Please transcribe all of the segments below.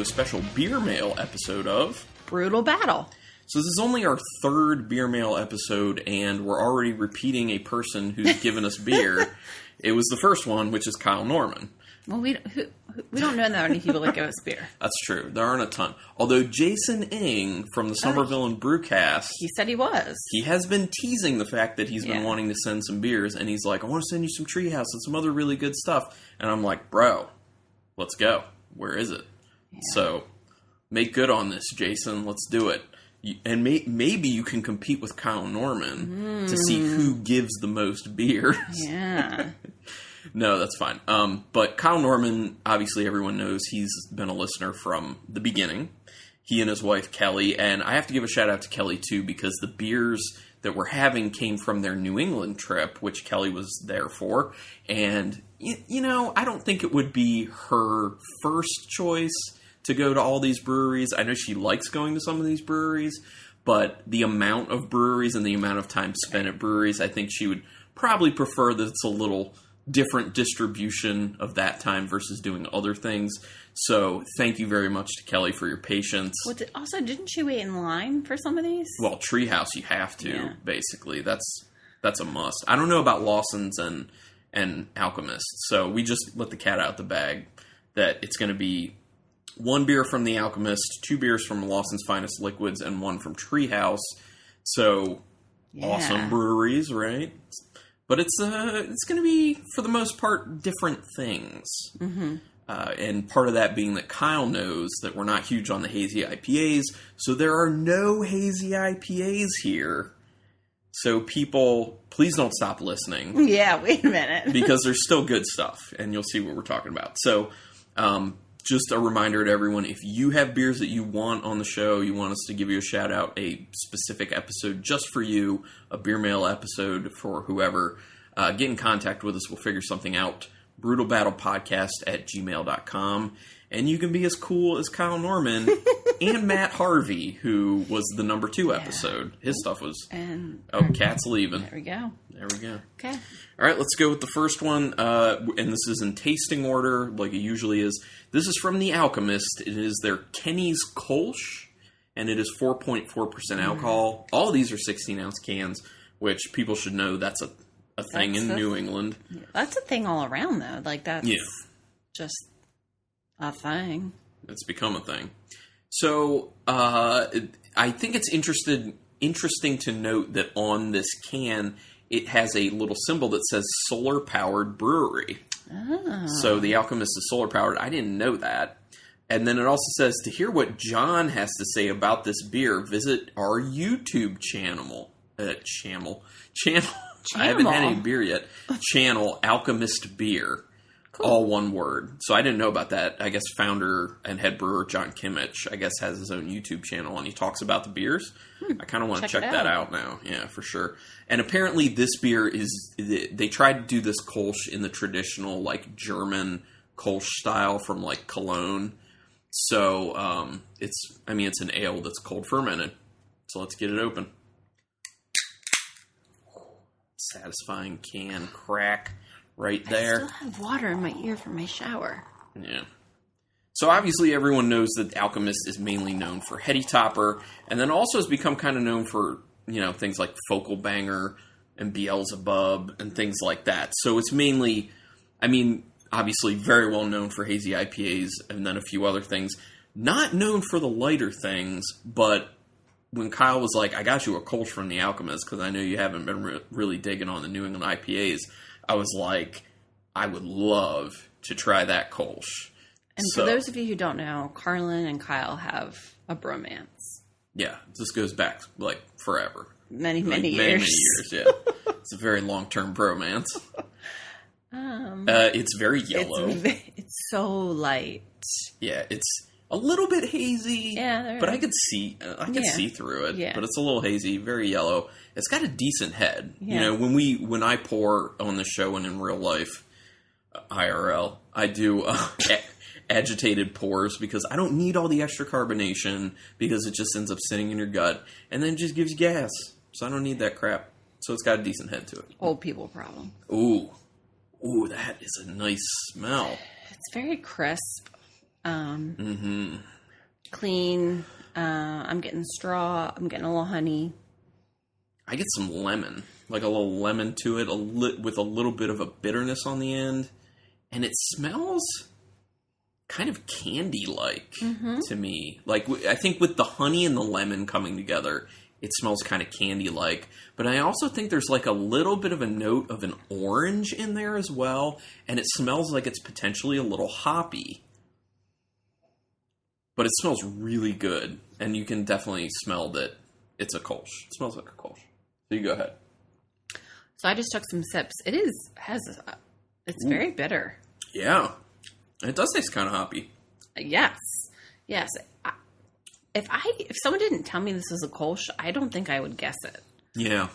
to a special Beer Mail episode of Brutal Battle. So this is only our third Beer Mail episode, and we're already repeating a person who's given us beer. It was the first one, which is Kyle Norman. Well, we don't know that many people that give us beer. That's true. There aren't a ton. Although Jason Ing from the Somerville and Brewcast... He said he was. He has been teasing the fact that he's been wanting to send some beers, and he's like, I want to send you some Treehouse and some other really good stuff. And I'm like, bro, let's go. Where is it? Yeah. So, make good on this, Jason. Let's do it. And maybe you can compete with Kyle Norman to see who gives the most beers. Yeah. No, that's fine. But Kyle Norman, obviously everyone knows he's been a listener from the beginning. He and his wife, Kelly. And I have to give a shout out to Kelly, too, because the beers that we're having came from their New England trip, which Kelly was there for. And, you know, I don't think it would be her first choice to go to all these breweries. I know she likes going to some of these breweries, but the amount of breweries and the amount of time spent at breweries, I think she would probably prefer that it's a little different distribution of that time versus doing other things. So thank you very much to Kelly for your patience. Well, also, didn't you wait in line for some of these? Well, Treehouse, you have to, basically. That's a must. I don't know about Lawson's and Alchemist, so we just let the cat out the bag that it's going to be one beer from the Alchemist, 2 beers from Lawson's Finest Liquids, and 1 from Treehouse. So, awesome breweries, right? But it's going to be, for the most part, different things. Mm-hmm. And part of that being that Kyle knows that we're not huge on the hazy IPAs, so there are no hazy IPAs here. So people, please don't stop listening. Yeah, wait a minute. Because there's still good stuff, and you'll see what we're talking about. So, just a reminder to everyone, if you have beers that you want on the show, you want us to give you a shout out, a specific episode just for you, a beer mail episode for whoever, get in contact with us. We'll figure something out. brutalbattlepodcast@gmail.com. And you can be as cool as Kyle Norman and Matt Harvey, who was the number 2 episode. His stuff was... Cat's leaving. There we go. Okay. All right, let's go with the first one. And this is in tasting order, like it usually is. This is from The Alchemist. It is their Kenny's Kolsch, and it is 4.4% alcohol. All of these are 16-ounce cans, which people should know that's a thing in New England. That's a thing all around, though. Like, that's just a thing. It's become a thing. So, I think it's interesting to note that on this can, it has a little symbol that says solar-powered brewery. Oh. So the Alchemist is solar-powered. I didn't know that. And then it also says, to hear what John has to say about this beer, visit our YouTube channel. Channel. I haven't had any beer yet. Channel, Alchemist Beer. Cool. All one word. So I didn't know about that. I guess founder and head brewer John Kimmich, I guess, has his own YouTube channel, and he talks about the beers. I kind of want to check that out now. Yeah, for sure. And apparently this beer is... They tried to do this Kolsch in the traditional, like, German Kolsch style from, like, Cologne. So, it's an ale that's cold fermented. So let's get it open. Satisfying can crack right there. I still have water in my ear from my shower. Yeah. So obviously everyone knows that Alchemist is mainly known for Heady Topper, and then also has become kind of known for, you know, things like Focal Banger and Beelzebub and things like that. So it's mainly, obviously very well known for hazy IPAs and then a few other things. Not known for the lighter things, but when Kyle was like, I got you a Kolsch from The Alchemist because I know you haven't been really digging on the New England IPAs, I was like, I would love to try that Kolsch. And for those of you who don't know, Carlin and Kyle have a bromance. Yeah, this goes back, like, forever. Many years. Many years, yeah. It's a very long-term bromance. It's very yellow. It's so light. Yeah, it's a little bit hazy, but I could see through it. Yeah. But it's a little hazy, very yellow. It's got a decent head. Yeah. You know, when I pour on the show and in real life, IRL, I do agitated pours because I don't need all the extra carbonation because it just ends up sitting in your gut and then just gives you gas. So I don't need that crap. So it's got a decent head to it. Old people problem. Ooh, that is a nice smell. It's very crisp. Clean. I'm getting straw. I'm getting a little honey. I get some lemon, like a little lemon to it, with a little bit of a bitterness on the end. And it smells kind of candy-like to me. Like, I think with the honey and the lemon coming together, it smells kind of candy-like. But I also think there's like a little bit of a note of an orange in there as well. And it smells like it's potentially a little hoppy. But it smells really good. And you can definitely smell that it's a Kolsch. It smells like a Kolsch. So you go ahead. So I just took some sips. It's very bitter. Yeah. It does taste kind of hoppy. Yes. If someone didn't tell me this was a Kolsch, I don't think I would guess it. Yeah.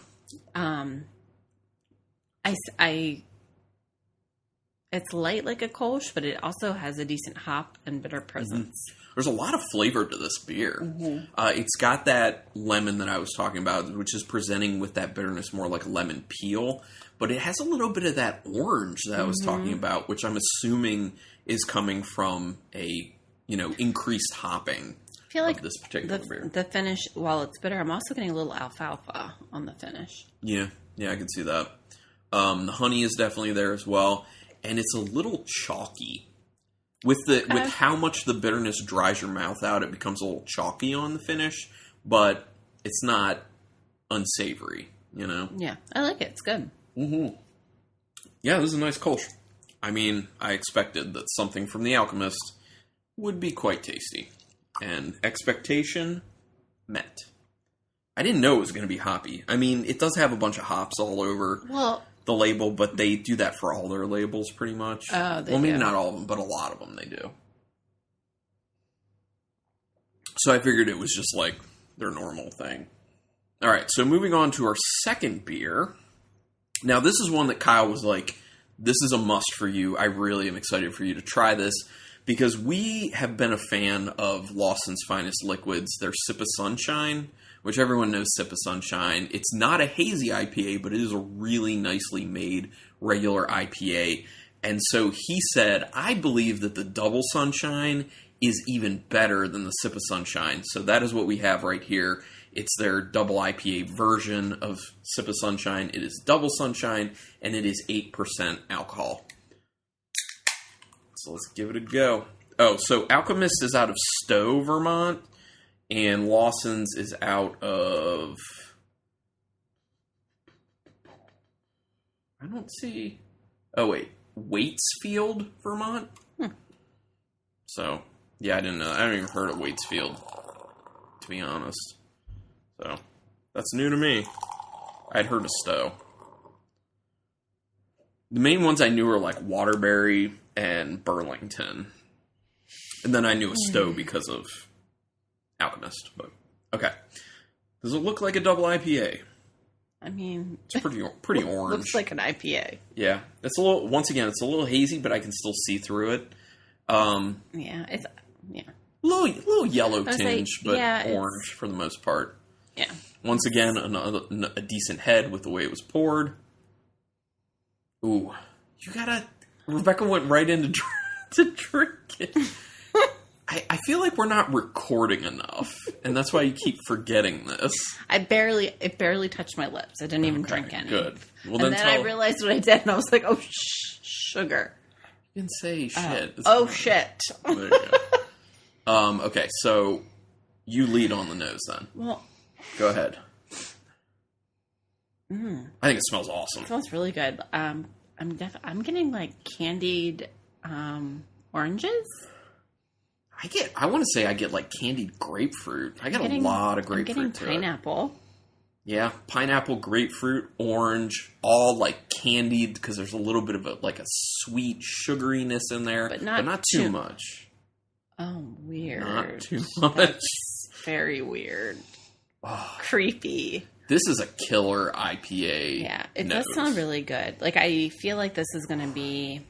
It's light like a Kolsch, but it also has a decent hop and bitter presence. There's a lot of flavor to this beer. It's got that lemon that I was talking about, which is presenting with that bitterness more like lemon peel. But it has a little bit of that orange that I was talking about, which I'm assuming is coming from a, increased hopping I feel like this particular beer. The finish, while it's bitter, I'm also getting a little alfalfa on the finish. Yeah, I can see that. The honey is definitely there as well. And it's a little chalky. With how much the bitterness dries your mouth out, it becomes a little chalky on the finish, but it's not unsavory, Yeah, I like it. It's good. Yeah, this is a nice Kolsch. I mean, I expected that something from The Alchemist would be quite tasty. And expectation met. I didn't know it was going to be hoppy. I mean, it does have a bunch of hops all over the label, but they do that for all their labels pretty much. Maybe not all of them, but a lot of them they do. So I figured it was just like their normal thing. All right, so moving on to our second beer. Now, this is one that Kyle was like, this is a must for you. I really am excited for you to try this because we have been a fan of Lawson's Finest Liquids, their Sip of Sunshine, which everyone knows Sip of Sunshine. It's not a hazy IPA, but it is a really nicely made regular IPA. And so he said, I believe that the Double Sunshine is even better than the Sip of Sunshine. So that is what we have right here. It's their double IPA version of Sip of Sunshine. It is Double Sunshine, and it is 8% alcohol. So let's give it a go. Oh, so Alchemist is out of Stowe, Vermont, and Lawson's is out of... I don't see... Oh, wait. Waitsfield, Vermont? So, yeah, I didn't know. I haven't even heard of Waitsfield, to be honest. So, that's new to me. I'd heard of Stowe. The main ones I knew were like Waterbury and Burlington. And then I knew a Stowe because of Alchemist. But, okay. Does it look like a double IPA? I mean... It's pretty orange. Looks like an IPA. Yeah. It's a little... Once again, it's a little hazy, but I can still see through it. It's... Yeah. Little yellow tinge, but yeah, orange for the most part. Yeah. Once again, a decent head with the way it was poured. Ooh. You gotta... Rebecca went right in to drink it. I feel like we're not recording enough, and that's why you keep forgetting this. It barely touched my lips. I didn't even drink any. Good. Well, and then I realized what I did, and I was like, oh, sugar. You didn't say shit. Shit. There you go. Okay, so you lead on the nose then. Well... Go ahead. I think it smells awesome. It smells really good. I'm getting like candied oranges. I want to say I get like candied grapefruit. I get a lot of grapefruit. I'm getting pineapple. Yeah, pineapple, grapefruit, orange, all like candied because there's a little bit of a sweet sugariness in there, but not too much. Oh, weird. Not too much. That's very weird. Oh, creepy. This is a killer IPA. Yeah, it does sound really good. Like, I feel like this is going to be,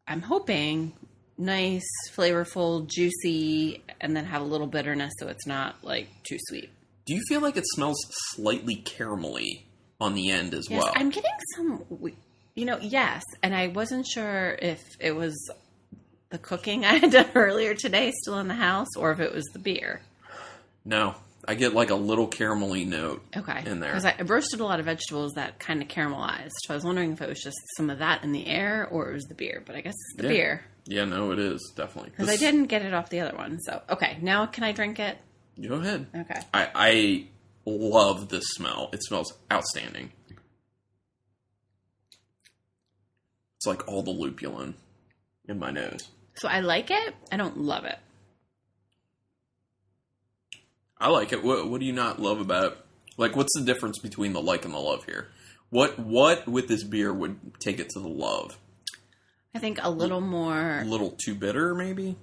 I'm hoping, nice, flavorful, juicy, and then have a little bitterness so it's not, like, too sweet. Do you feel like it smells slightly caramelly on the end as well? I'm getting some, yes, and I wasn't sure if it was the cooking I had done earlier today still in the house, or if it was the beer. No, I get like a little caramelly note in there. Because I roasted a lot of vegetables that kind of caramelized. So I was wondering if it was just some of that in the air or it was the beer. But I guess it's the beer. Yeah, no, it is, definitely. Because I didn't get it off the other one. So, okay, now can I drink it? Go ahead. Okay. I love this smell. It smells outstanding. It's like all the lupulin in my nose. So I like it. I don't love it. I like it. What do you not love about it? Like, what's the difference between the like and the love here? What with this beer would take it to the love? I think a little more... A little too bitter, maybe?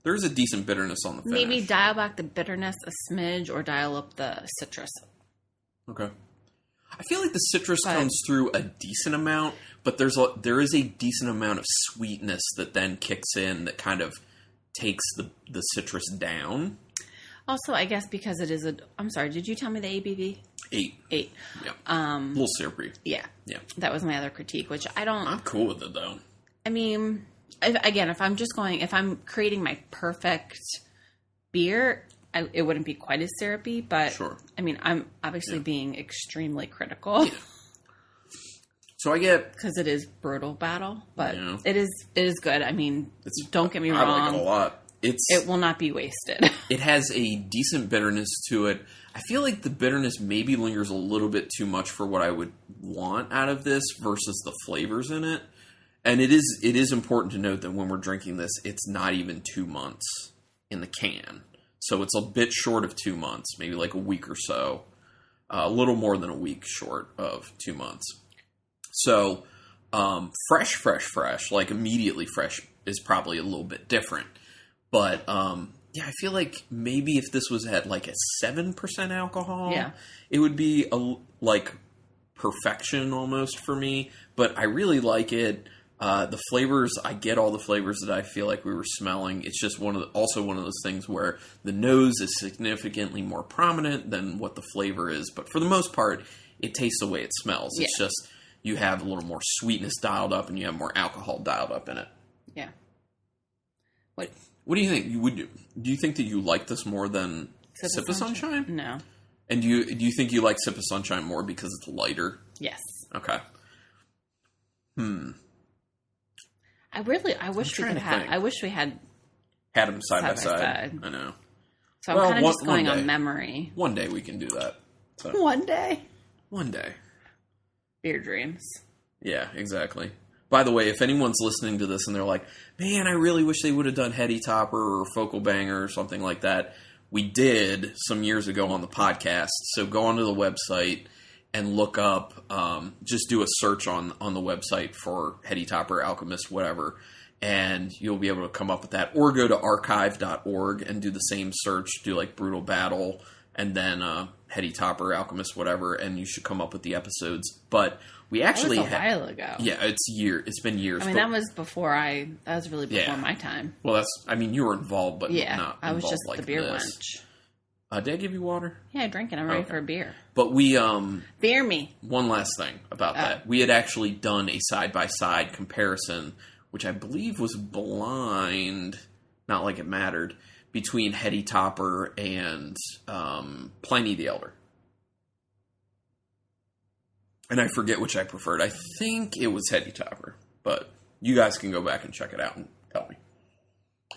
There's a decent bitterness on the finish. Maybe dial back the bitterness a smidge or dial up the citrus. Okay. I feel like the citrus comes through a decent amount, but there is a decent amount of sweetness that then kicks in that kind of takes the citrus down. Also, I guess because it is I'm sorry, did you tell me the ABV? 8. Yeah. A little syrupy. Yeah. Yeah. That was my other critique, which I don't... I'm cool with it, though. I mean, if I'm creating my perfect beer, it wouldn't be quite as syrupy, but sure. I mean, I'm obviously being extremely critical. Yeah. So I get... Because it is Brutal Battle, but it is good. I mean, don't get me wrong. I like it a lot. It will not be wasted. It has a decent bitterness to it. I feel like the bitterness maybe lingers a little bit too much for what I would want out of this versus the flavors in it. And it is important to note that when we're drinking this, it's not even 2 months in the can. So it's a bit short of 2 months, maybe like a week or so. A little more than a week short of 2 months. So fresh, like immediately fresh is probably a little bit different. But I feel like maybe if this was at like a 7% alcohol, it would be like perfection almost for me. But I really like it. The flavors, I get all the flavors that I feel like we were smelling. It's just also one of those things where the nose is significantly more prominent than what the flavor is. But for the most part, it tastes the way it smells. Yeah. It's just you have a little more sweetness dialed up and you have more alcohol dialed up in it. Yeah. What do you think? Do you think that you like this more than Sip of Sunshine? No. And do you think you like Sip of Sunshine more because it's lighter? Yes. Okay. I wish we had them side by side. I know. So I'm kind of just going on memory. One day we can do that. So. One day. Beer dreams. Yeah, exactly. By the way, if anyone's listening to this and they're like, man, I really wish they would have done Heady Topper or Focal Banger or something like that, we did some years ago on the podcast. So go onto the website and look up, just do a search on the website for Heady Topper, Alchemist, whatever, and you'll be able to come up with that. Or go to archive.org and do the same search, do like Brutal Battle, and then Heady Topper, Alchemist, whatever, and you should come up with the episodes. But we actually that was a while ago. Yeah, it's been years. I mean, that was really before my time. Well, you were involved, but not I was involved just like the beer this. wench. Did I give you water? Yeah, I drank it. I'm ready for a beer. But we beer me. One last thing about that. We had actually done a side-by-side comparison, which I believe was blind, not like it mattered, between Heady Topper and Pliny the Elder. And I forget which I preferred. I think it was Heady Topper, but you guys can go back and check it out and tell me.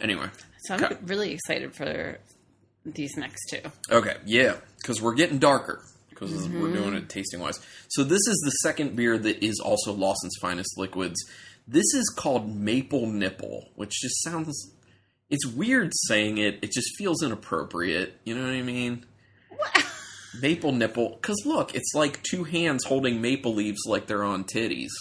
Anyway. So I'm really excited for these next two. Okay, yeah, because we're getting darker, because we're doing it tasting-wise. So this is the second beer that is also Lawson's Finest Liquids. This is called Maple Nipple, which just sounds... It's weird saying it. It just feels inappropriate. You know what I mean? What? Maple Nipple. Because look, it's like two hands holding maple leaves like they're on titties.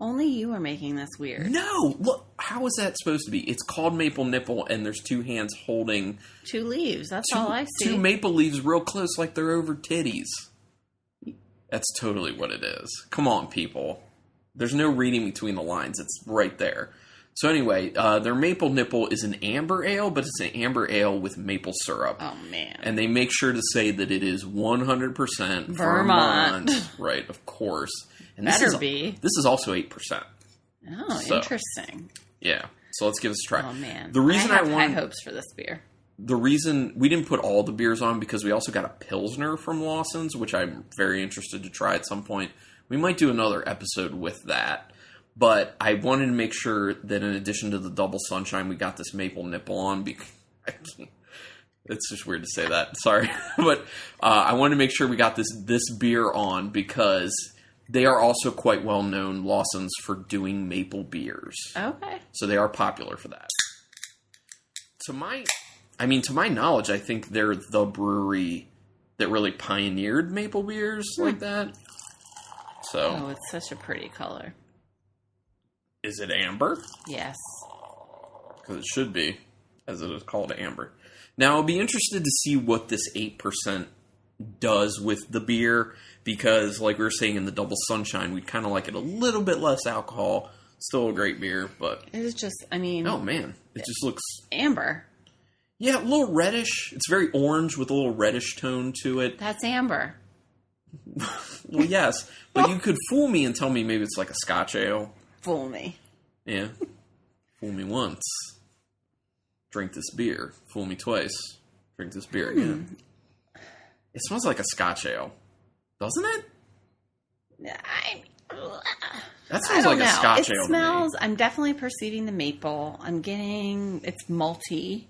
Only you are making this weird. No! Look, how is that supposed to be? It's called Maple Nipple, and there's two hands holding... two leaves. That's all I see. Two maple leaves real close like they're over titties. That's totally what it is. Come on, people. There's no reading between the lines. It's right there. So anyway, their Maple Nipple is an amber ale, but it's an amber ale with maple syrup. Oh, man. And they make sure to say that it is 100% Vermont. Right, of course. And Better be. This is also 8%. Oh, interesting. Yeah. So let's give this a try. Oh man, The reason I have wanted, high hopes for this beer. The reason we didn't put all the beers on because we also got a Pilsner from Lawson's, which I'm very interested to try at some point. We might do another episode with that. But I wanted to make sure that in addition to the Double Sunshine, we got this Maple Nipple on. It's just weird to say that. Sorry. But I wanted to make sure we got this beer on because they are also quite well known, Lawson's, for doing maple beers. Okay. So they are popular for that. To my knowledge, I think they're the brewery that really pioneered maple beers like that. So, Oh, it's such a pretty color. is it amber? Yes. Because it should be, as it is called amber. Now, I'll be interested to see what this 8% does with the beer, because, like we were saying in the Double Sunshine, we kind of like it a little bit less alcohol. Still a great beer, but... It is just, I mean... Oh, man. It just looks... Amber. Yeah, a little reddish. It's very orange with a little reddish tone to it. That's amber. Well, yes, but you could fool me and tell me maybe it's like a Scotch ale. Fool me. Yeah. Fool me once. Drink this beer. Fool me twice. Drink this beer again. It smells like a Scotch ale. Doesn't it? That smells like a Scotch ale smells, to me. I'm definitely perceiving the maple. I'm getting, it's malty.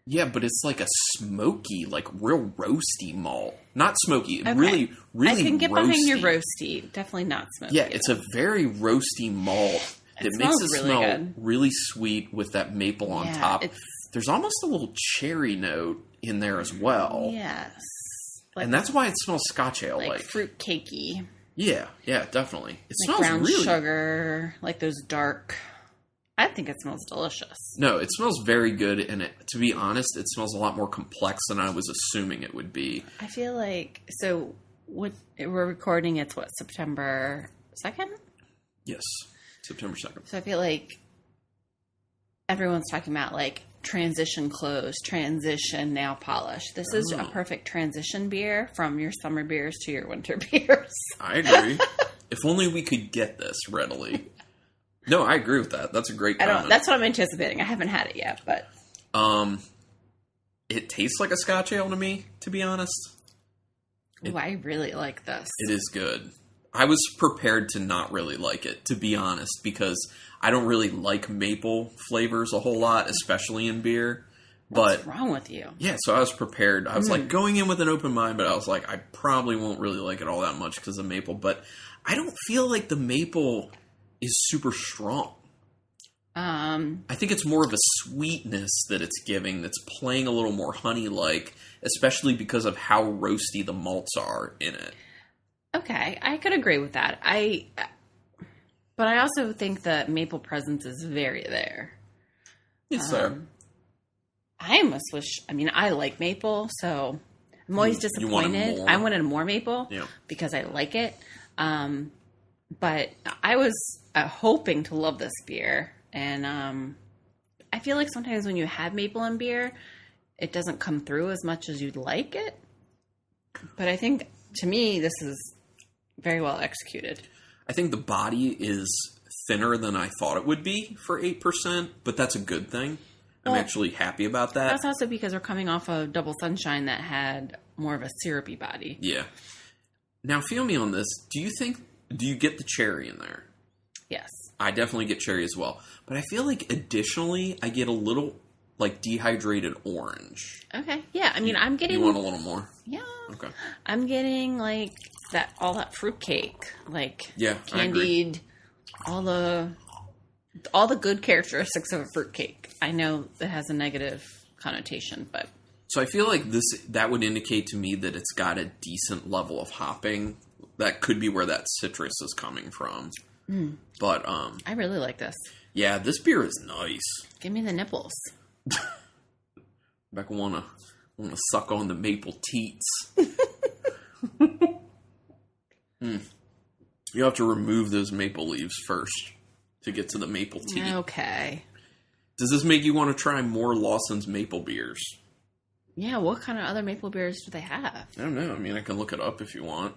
Yeah, but it's like a smoky, like real roasty malt. Not smoky, Okay. really I can get roasty. behind your roasty. Definitely not smoky. Yeah, it's a very roasty malt that makes smells it really smell good. really sweet with that maple on Yeah, top. it's- There's almost a little cherry note in there as well. Yes. Like, And that's why it smells Scotch ale like like. fruit cakey. Yeah, definitely. It Like smells brown really sugar. Like those dark. I think it smells delicious. No, it smells very good, and to be honest, it smells a lot more complex than I was assuming it would be. I feel like, so what we're recording, it's what, September 2nd? Yes, September 2nd. So I feel like everyone's talking about like transition close, transition nail polish. This is a perfect transition beer from your summer beers to your winter beers. I agree. If only we could get this readily. No, I agree with that. That's a great comment. That's what I'm anticipating. I haven't had it yet, but It tastes like a Scotch ale to me, to be honest. ooh, I really like this. It is good. I was prepared to not really like it, to be honest, because I don't really like maple flavors a whole lot, especially in beer. What's wrong with you? Yeah, so I was prepared. I was like going in with an open mind, but I was like, I probably won't really like it all that much because of maple. But I don't feel like the maple is super strong. I think it's more of a sweetness that it's giving that's playing a little more honey-like, especially because of how roasty the malts are in it. Okay, I could agree with that. But I also think the maple presence is very there. It's there. I almost wish, I mean, I like maple, so I'm always You wanted disappointed. more? I wanted more maple Yeah. because I like it. But I was hoping to love this beer. And I feel like sometimes when you have maple in beer, it doesn't come through as much as you'd like it. But I think, to me, this is very well executed. I think the body is thinner than I thought it would be for 8%, but that's a good thing. I'm Well, actually happy about that. That's also because we're coming off of Double Sunshine that had more of a syrupy body. Yeah. Now, feel me on this. Do you get the cherry in there? Yes. I definitely get cherry as well. But I feel like additionally, I get a little, like, dehydrated orange. Okay. Yeah. I mean, I'm getting. You want a little more? Yeah. Okay. I'm getting like all that fruitcake, like Yeah, I agree. candied, all the good characteristics of a fruitcake. I know it has a negative connotation, but So I feel like that would indicate to me that it's got a decent level of hopping. That could be where that citrus is coming from. But I really like this. yeah, this beer is nice. Give me the nipples. Becca wanna suck on the maple teats. You have to remove those maple leaves first to get to the maple tea. Okay. Does this make you want to try more Lawson's maple beers? Yeah. What kind of other maple beers do they have? I don't know. I mean, I can look it up if you want.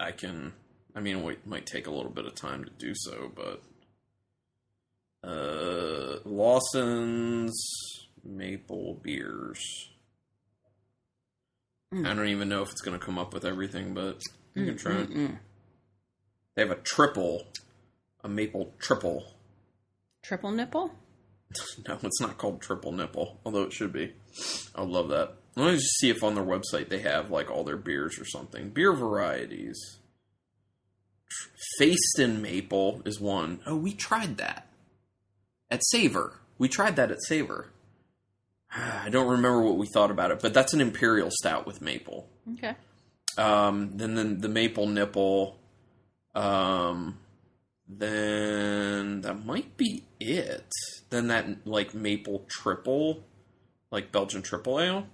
It might take a little bit of time to do so, but Lawson's Maple Beers. I don't even know if it's going to come up with everything, but you can try it. They have a maple triple. Triple nipple? No, it's not called triple nipple, although it should be. I would love that. Let me just see if on their website they have like all their beers or something. Beer varieties. Feastin Maple is one. Oh, we tried that at Savor. We tried that at Savor. I don't remember what we thought about it, but that's an imperial stout with maple. Okay. Then the maple nipple. Then that might be it. Then that like maple triple, like Belgian triple ale.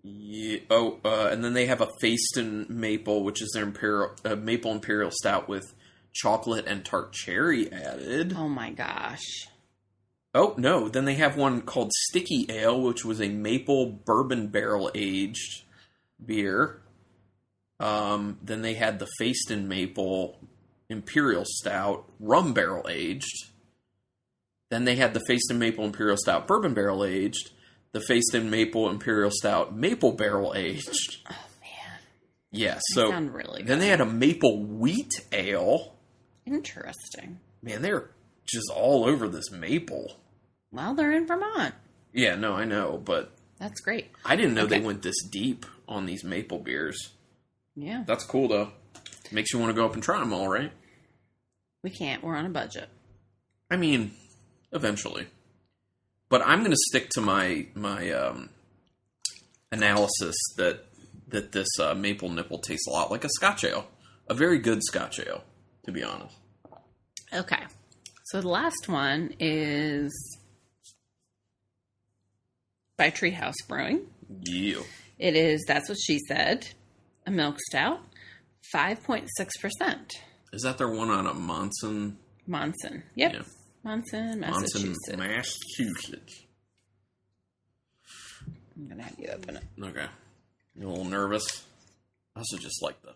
Yeah. Oh, and then they have a Feastin Maple, which is their maple imperial stout with chocolate and tart cherry added. Oh my gosh. Oh no! Then they have one called Sticky Ale, which was a maple bourbon barrel aged beer. Then they had the Feastin Maple Imperial Stout rum barrel aged. Then they had the Feastin Maple Imperial Stout bourbon barrel aged. The Feastin Maple Imperial Stout maple barrel aged. Oh man. Yeah, They sound really good. Then they had a maple wheat ale. Interesting. Man, they're just all over this maple. Well, they're in Vermont. Yeah, no, I know, but That's great. I didn't know they went this deep on these maple beers. Yeah. That's cool, though. Makes you want to go up and try them all, right? We can't. We're on a budget. I mean, eventually. But I'm going to stick to my analysis that this maple nipple tastes a lot like a Scotch ale. A very good Scotch ale, to be honest. Okay. So the last one is by Treehouse Brewing. Yeah. It is That's What She Said, a milk stout, 5.6%. Is that their one out of Monson? Monson. Yep. Yeah. Monson, Monson, Massachusetts. Massachusetts. I'm going to have you open it. Okay. You a little nervous? I also just like the...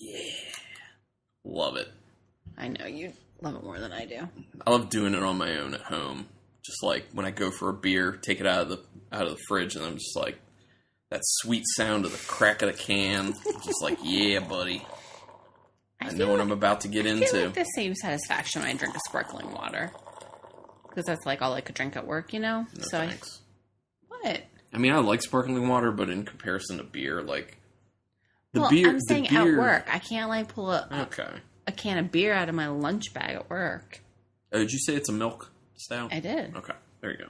Yeah. Love it. I know you love it more than I do. I love doing it on my own at home. Just like when I go for a beer, take it out of the fridge, and I'm just like that sweet sound of the crack of the can. Just like, yeah, buddy. I know what I'm about to get I into. feel like the same satisfaction when I drink a sparkling water. Because that's like all I could drink at work, you know? No so thanks. What? I mean, I like sparkling water, but in comparison to beer, like I'm saying at work. I can't like pull a can of beer out of my lunch bag at work. Oh, did you say it's a milk stout? I did. Okay, there you go.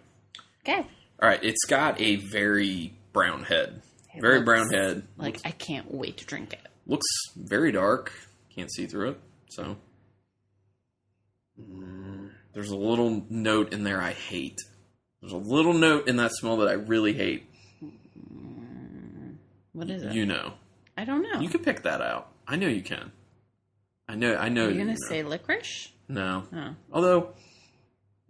Okay. All right, it's got a very brown head. Very brown head. Like, I can't wait to drink it. Looks very dark. Can't see through it. So, there's a little note in there I hate. There's a little note in that smell that I really hate. What is it? You know. I don't know. You can pick that out. I know you can. I know. Are you going to say licorice? No. Oh. Although,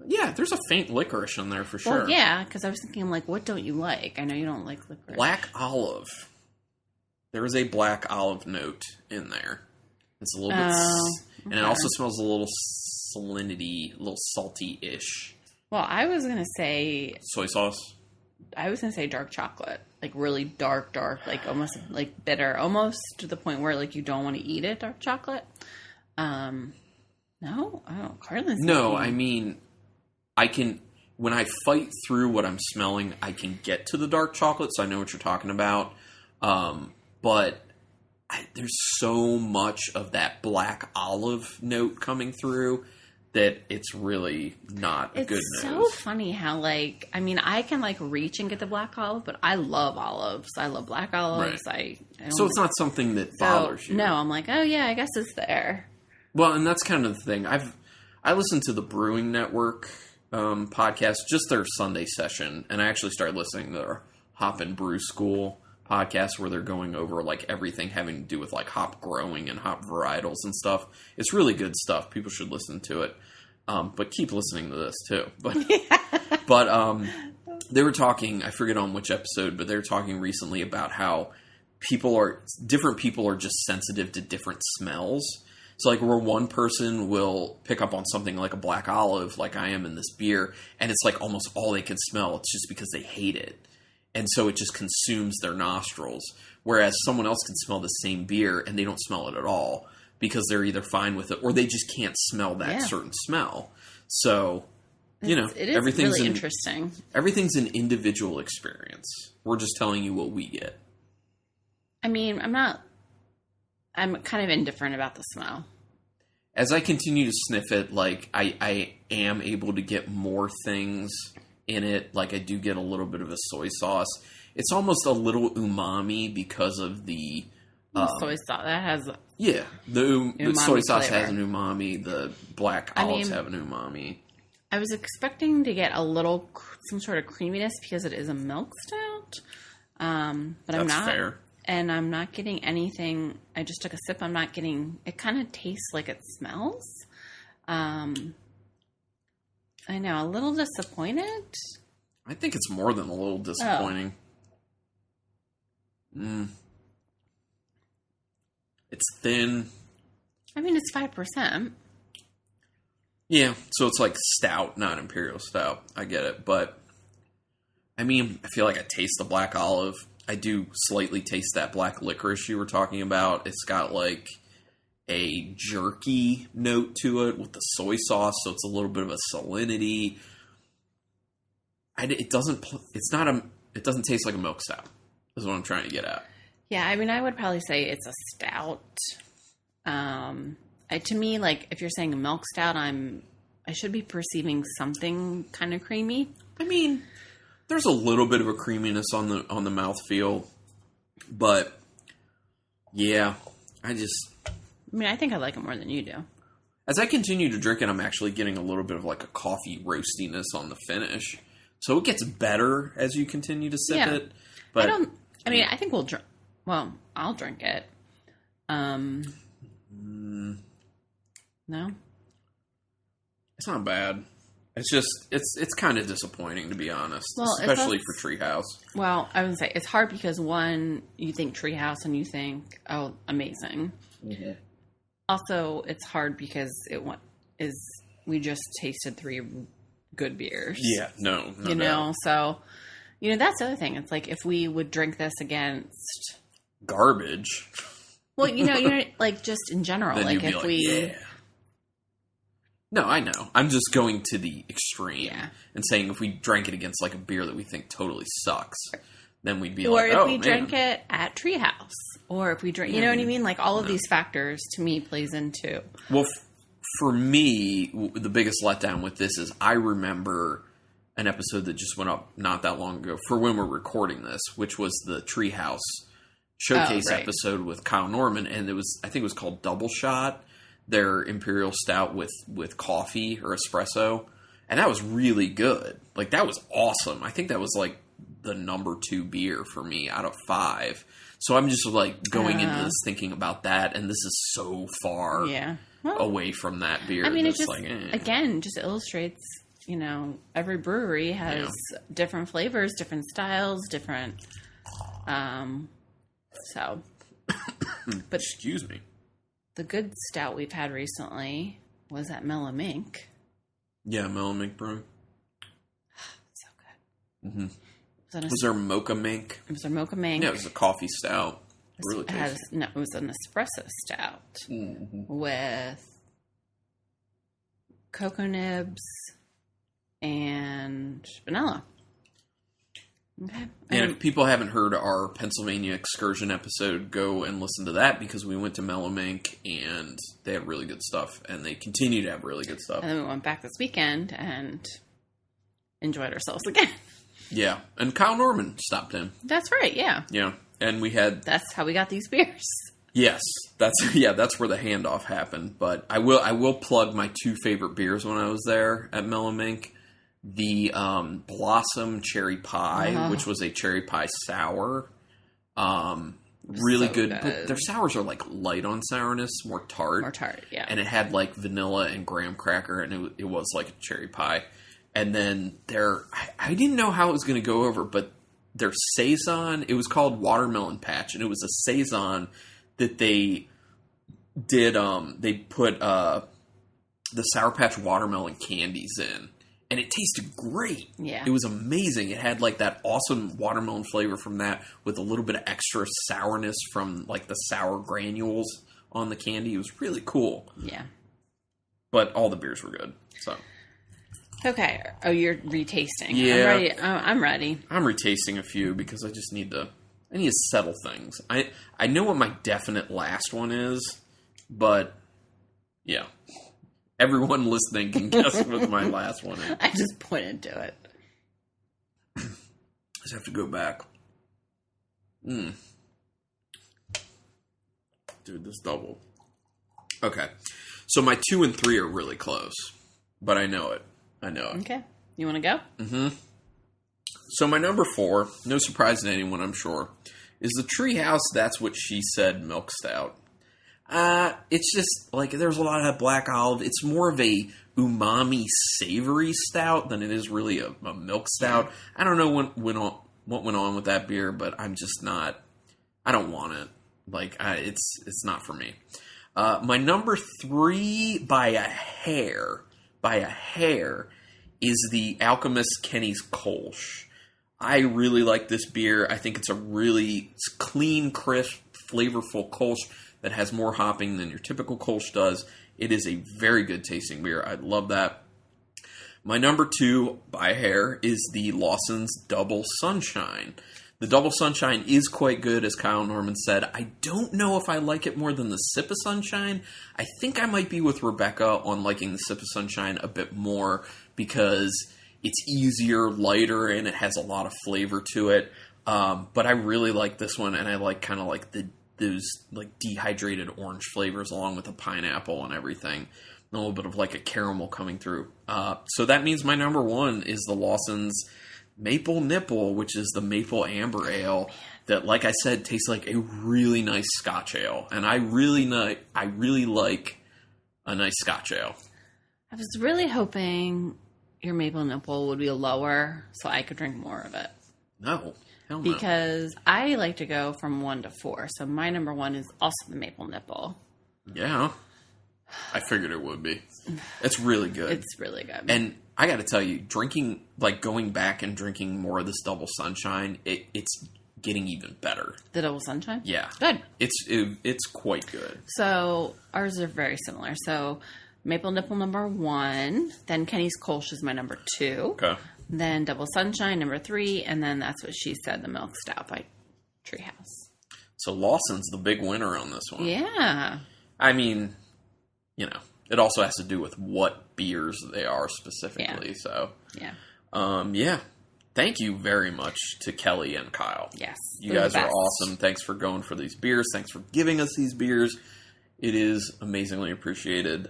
yeah, there's a faint licorice in there for sure. Well, yeah, because I was thinking, like, what don't you like? I know you don't like licorice. Black olive. There is a black olive note in there. It's a little bit... And it also smells a little salinity, a little salty-ish. Well, I was going to say... Soy sauce? I was going to say dark chocolate. Like, really dark, like, almost, like, bitter. Almost to the point where, like, you don't want to eat it, dark chocolate. No? Oh, Carlin's... No, I mean, I can... When I fight through what I'm smelling, I can get to the dark chocolate, so I know what you're talking about. But... there's so much of that black olive note coming through that it's really not a good nose. It's so funny how, like, I mean, I can, like, reach and get the black olive, but I love olives. I love black olives. Right. I So it's not something that bothers you. No, I'm like, oh, yeah, I guess it's there. Well, and that's kind of the thing. I listened to the Brewing Network podcast, just their Sunday session, and I actually started listening to their Hop and Brew School podcast where they're going over like everything having to do with like hop growing and hop varietals and stuff. It's really good stuff. People should listen to it. But keep listening to this too. But they were talking, I forget on which episode, but they were talking recently about how different people are just sensitive to different smells. So like where one person will pick up on something like a black olive, like I am in this beer, and it's like almost all they can smell. It's just because they hate it. And so it just consumes their nostrils. Whereas someone else can smell the same beer and they don't smell it at all because they're either fine with it or they just can't smell that certain smell. So, you know, it is everything's really interesting. Everything's an individual experience. We're just telling you what we get. I mean, I'm kind of indifferent about the smell. As I continue to sniff it, like I am able to get more things in it. Like I do get a little bit of a soy sauce. It's almost a little umami because of the soy sauce that has the soy sauce flavor. has an umami. The black olives have an umami. I was expecting to get a little some sort of creaminess because it is a milk stout, but I'm not. That's fair. And I'm not getting anything. I just took a sip. I'm not getting. It kind of tastes like it smells. I know, a little disappointed. I think it's more than a little disappointing. It's thin. I mean, it's 5%. Yeah, so it's like stout, not imperial stout. I get it, but I mean, I feel like I taste the black olive. I do slightly taste that black licorice you were talking about. It's got like a jerky note to it with the soy sauce, so it's a little bit of a salinity. It doesn't taste like a milk stout. Is what I'm trying to get at. Yeah, I mean, I would probably say it's a stout. To me, like if you're saying a milk stout, I should be perceiving something kind of creamy. I mean, there's a little bit of a creaminess on the mouthfeel, but yeah, I mean, I think I like it more than you do. As I continue to drink it, I'm actually getting a little bit of like a coffee roastiness on the finish. So it gets better as you continue to sip it. But I think we'll drink. Well, I'll drink it. No, it's not bad. It's just it's kind of disappointing, to be honest, well, especially for Treehouse. Well, I would say it's hard because one, you think Treehouse and you think, oh, amazing. Mm-hmm. Also, it's hard because we just tasted 3 good beers. Yeah, no you know, so that's the other thing. It's like if we would drink this against garbage. Well, you're like just in general, then like if we. No, I know. I'm just going to the extreme and saying if we drank it against like a beer that we think totally sucks, then we'd be like, or if we drank it at Treehouse, or if we drink, you know what I mean? Like all of these factors to me plays into. Well, for me, the biggest letdown with this is I remember an episode that just went up not that long ago for when we're recording this, which was the Treehouse showcase episode with Kyle Norman, and I think it was called Double Shot. Their imperial stout with coffee or espresso, and that was really good. Like that was awesome. I think that was like the number 2 beer for me out of 5. So I'm just like going into this thinking about that, and this is so far away from that beer. I mean, it just like, again just illustrates, every brewery has different flavors, different styles, different. So, but excuse me. The good stout we've had recently was at Mellow Mink. Yeah, Mellow Mink Brew. So good. Mm-hmm. Was there Mocha Mink? It was a Mocha Mink. Yeah, it was a coffee stout. Really tasty. It was an espresso stout with cocoa nibs and vanilla. Okay. And if people haven't heard our Pennsylvania excursion episode, go and listen to that because we went to Mellow Mink and they had really good stuff, and they continue to have really good stuff. And then we went back this weekend and enjoyed ourselves again. Yeah, and Kyle Norman stopped in. That's right. Yeah. Yeah, and we had. That's how we got these beers. Yes, that's where the handoff happened. But I will plug my 2 favorite beers when I was there at Mellow Mink. The Blossom Cherry Pie, which was a cherry pie sour. Really so good. But their sours are like light on sourness, more tart. More tart, yeah. And it had like vanilla and graham cracker, and it was like a cherry pie. And then I didn't know how it was going to go over, but their Saison, it was called Watermelon Patch, and it was a Saison that they they put the Sour Patch watermelon candies in, and it tasted great. Yeah. It was amazing. It had like that awesome watermelon flavor from that with a little bit of extra sourness from like the sour granules on the candy. It was really cool. Yeah. But all the beers were good. So. Okay. Oh, you're retasting. Yeah. I'm ready. I'm retasting a few because I just need to settle things. I know what my definite last one is, but yeah. Everyone listening can guess what my last one is. I just pointed to it. Just have to go back. Dude, this double. Okay. So my 2 and 3 are really close, but I know it. Okay. You want to go? Mm-hmm. So my number 4, no surprise to anyone, I'm sure, is the Treehouse That's What She Said Milk Stout. It's just, like, there's a lot of black olive. It's more of a umami savory stout than it is really a milk stout. I don't know what went on with that beer, but I'm just not, I don't want it. Like, it's not for me. My number 3 by a hair, is the Alchemist Kenny's Kolsch. I really like this beer. I think it's a really clean, crisp, flavorful Kolsch that has more hopping than your typical Kolsch does. It is a very good tasting beer. I love that. My number 2 by a hair is the Lawson's Double Sunshine. The Double Sunshine is quite good, as Kyle Norman said. I don't know if I like it more than the Sip of Sunshine. I think I might be with Rebecca on liking the Sip of Sunshine a bit more because it's easier, lighter, and it has a lot of flavor to it. But I really like this one, and I like kind of like those like dehydrated orange flavors along with the pineapple and everything. And a little bit of like a caramel coming through. So that means my number 1 is the Lawson's Maple Nipple, which is the maple amber ale that, like I said, tastes like a really nice Scotch ale. And I really like a nice Scotch ale. I was really hoping your Maple Nipple would be lower so I could drink more of it. No. Hell no. Because I like to go from 1 to 4. So my number 1 is also the Maple Nipple. Yeah. I figured it would be. It's really good. It's really good. And I got to tell you, going back and drinking more of this Double Sunshine, it's getting even better. The Double Sunshine? Yeah. Good. It's quite good. So ours are very similar. So Maple Nipple number 1, then Kenny's Kolsch is my number 2. Okay. Then Double Sunshine number 3, and then That's What She Said, the Milk Stout by Treehouse. So Lawson's the big winner on this one. Yeah. I mean, it also has to do with what beers they are specifically. Yeah. So, yeah. Thank you very much to Kelly and Kyle. Yes. You guys are awesome. Thanks for going for these beers. Thanks for giving us these beers. It is amazingly appreciated.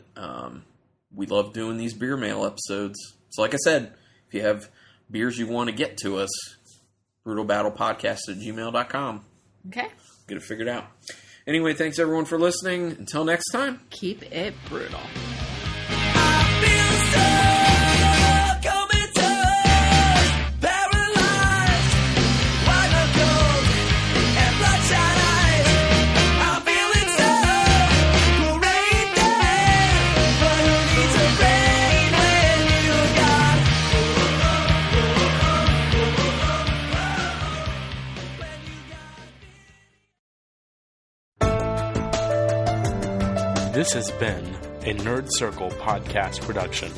We love doing these beer mail episodes. So like I said, if you have beers you want to get to us, brutalbattlepodcast@gmail.com. Okay. Get it figured out. Anyway, thanks everyone for listening. Until next time. Keep it brutal. This has been a Nerd Circle podcast production.